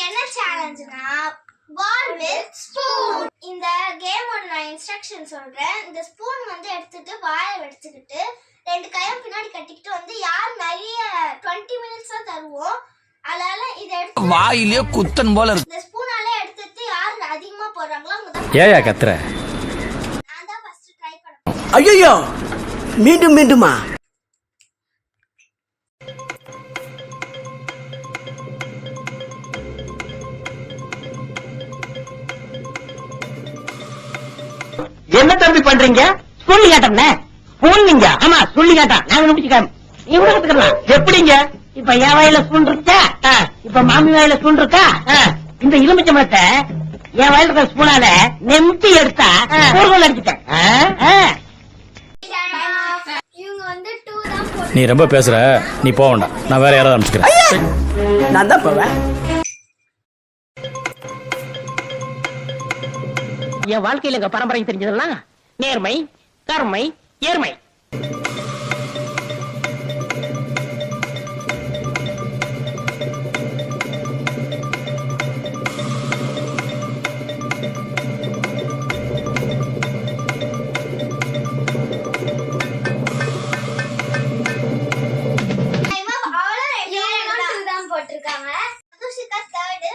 என்ன சேலஞ்சுனா ball with spoon. இந்த கேமோட நான் இன்ஸ்ட்ரக்ஷன் சொல்றேன். இந்த ஸ்பூன் வந்து எடுத்துட்டு வாயை வச்சுக்கிட்டு 2 கையும் பின்னாடி கட்டிக்கிட்டு வந்து யார் நிறைய 20 மினிட்ஸ் தான் தருவோம். அதனால இத எடுத்து வாயிலே குத்தன் போல இருக்கு. இந்த ஸ்பூனால எடுத்துட்டு யார் அதிகமா போறாங்களோ அவங்க தான். ஏயா கத்துற? நான் தான் ஃபர்ஸ்ட் ட்ரை பண்ணேன். ஐயோ மீண்டும் மீண்டுமா? என்ன தம்பி பண்றீங்க? சொல்லி காட்டம்னே ஸ்பூன். ஆமா சொல்லி காட்டா நாங்க முடிச்சுக்கலாம். நீ கூட கத்துக்கலாம். எப்படிங்க? இப்ப என் வயல ஸ்பூன் இருக்கா, இப்ப மாமி வயல ஸ்பூன் இருக்கா. இந்த எலுமிச்சை மரத்தை என் வயல இருக்க ஸ்பூனால நெம்டி எடுத்தா ஊர்வலம் அடிச்சுட்டேன். இவங்க வந்து 2 தான் போடுறாங்க. நீ ரொம்ப பேசுற, நீ போக வேண்டாம். நான் வேற யாராவது அனுப்பிச்சுக்கிறேன். நான் தான் போவேன். என் வாழ்க்கையில எங்க பரம்பரை தெரிஞ்சதெல்லாம் நேர்மை, கருமை, ஏர்மை. போட்டிருக்காங்க. துஷிகா 3rd.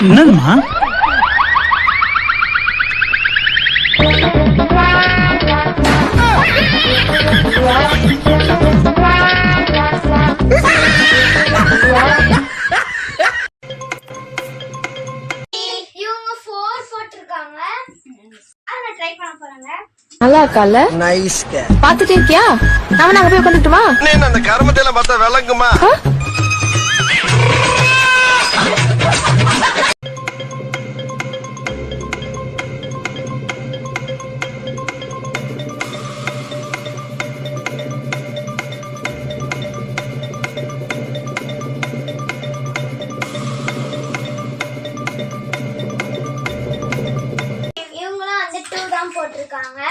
என்னம்மா? இவங்க 4 போட்டிருக்காங்க. அத ட்ரை பண்ண போறாங்க. நல்லா இருக்கால? நைஸ். பாத்துட்டே இருக்கியா? நான் அங்க போய் உட்காந்துட்டுமா? அந்த கருமத்தையில பார்த்தா விளங்குமா? இவங்களும் வந்து 2 தான் போட்டிருக்காங்க.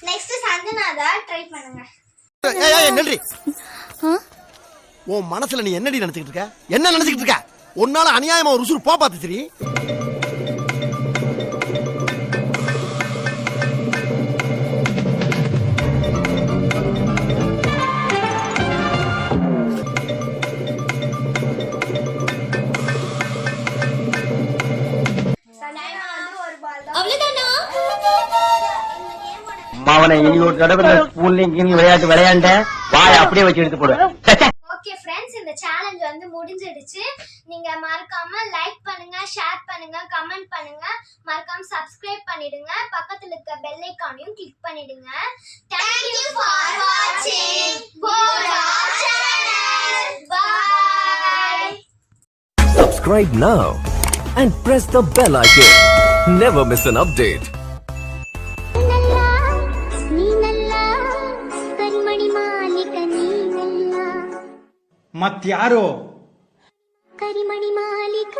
நெக்ஸ்ட் சந்தனா தான் ட்ரை பண்ணுங்க. நன்றி. உன் மனசுல நீ என்னடி நினைச்சுக்கிட்டு இருக்க? என்ன நினைச்சுக்கிட்டு இருக்க? உன்னால அநியாயமா ஒரு உசுறு பாத்து சரி. சந்தனா வந்து ஒரு பால் தான். அவ்வளவுதானா? இந்த கேமோட அவனை இனி ஒரு தடவை ஸ்பூன்ல விளையாட்டு விளையாண்ட வாய் அப்படியே வச்சு எடுத்து போடுவேன். ஓகே ஃப்ரெண்ட்ஸ், இந்த சேலஞ்ச் வந்து முடிஞ்சிடுச்சு. நீங்க மறக்காம லைக் பண்ணுங்க, ஷேர் பண்ணுங்க, கமெண்ட் பண்ணுங்க, மறக்காம சப்ஸ்கிரைப் பண்ணிடுங்க. பக்கத்துல இருக்க பெல் ஐகானையும் கிளிக் பண்ணிடுங்க. Thank you for watching Bora channel. Bye. Subscribe now and press the bell icon. Never miss an update. ಮತ್ಯಾರು ಕರಿಮಣಿ ಮಾಲೀಕ